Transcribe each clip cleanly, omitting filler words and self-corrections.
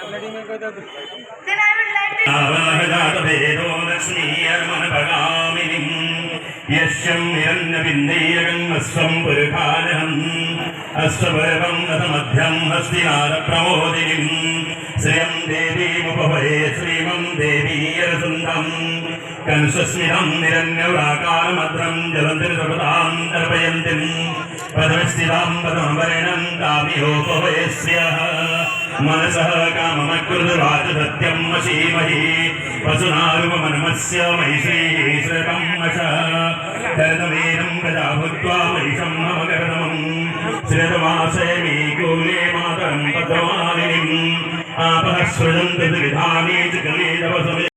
Then I would like to भेदो लक्ष्मीर्मनभगामिनीं यस्यं हिरण्यबिन्दैरगम् अस्वं पुरुखानहम् अश्वपर्वं रथमध्यं हस्तिनारप्रमोदिनीं श्रियं देवीमुपहरे श्रीमं देवीयरसुन्दं कंसस्मितं निरन्यवराकारमद्रं जलन्तिर्सपदां तर्पयन्तीं पदविस्थितां पदमवरणं कामियोपहयस्यः मनसः काममकृतवाच सत्यं वशीमहि वसुनारूपमनमस्य मैश्रीः श्रकं वशः कर्तमेनं गजा भूत्वा वैशं मम कर्तमं श्रितमाशयमि कूले मातरं पद्ममालिनीम् आपः सृजन्तु त्रिविधानि च कलेदवसमे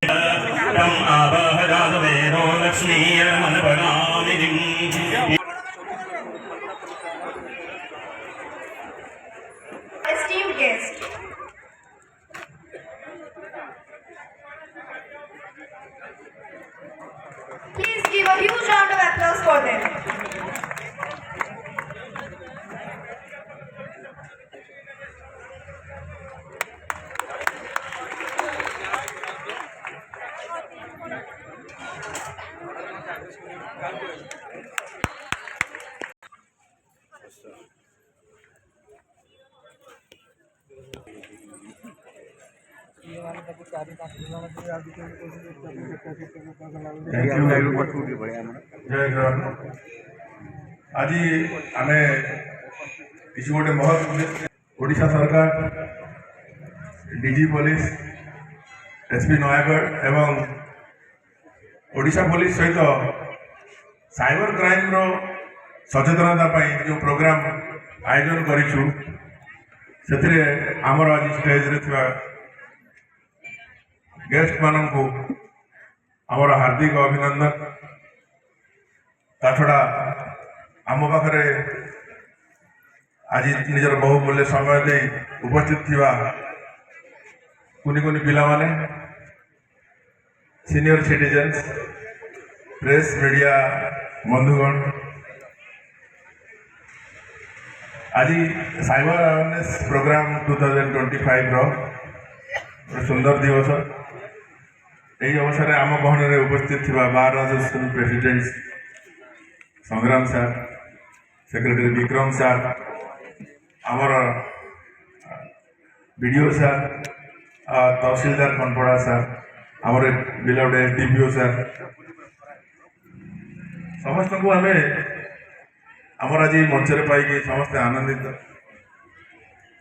तम् आपः जातवेनो लक्ष्मीर्मनभगामिनीम् esteemed guest. Please give a huge round of applause for them. जय जवान आज आम किसी गोटे महत्व ओडिशा सरकार डीजी पुलिस एसपी नयागढ़ एवं ओडिशा पुलिस सहित साइबर क्राइम रो सचेतनता जो प्रोग्राम आयोजन करिछु से आमर आज स्टेज रे थिबा गेस्ट मानन को आमर हार्दिक अभिनंदन ताछड़ा आम पाखे आज निजर बहुमूल्य समय दे उपस्थित थिबा कुनी कुनी पिला माने सीनियर सिटीजन्स प्रेस मीडिया बंधुगण आज साइबर अवेयरनेस प्रोग्राम 2025 रो सुंदर दिवस यही अवसर में आम गहन में उपस्थित थिबा बार राजस्थान प्रेसिडेंट संग्राम सर सेक्रेटरी विक्रम सर आमर बीडीओ सर तहसीलदार खनपड़ा सर आमर बिलवड एसडीपीओ सर समस्त को आम आमर आज मंचर पाई समस्ते आनंदित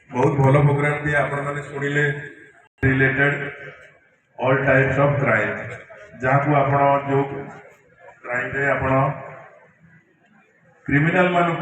बहुत भल प्रोग्राम टी आपण मैंने शुणिले related all types of crime जहाँ को आपण जो क्राइम रे आपण क्रिमिनल मान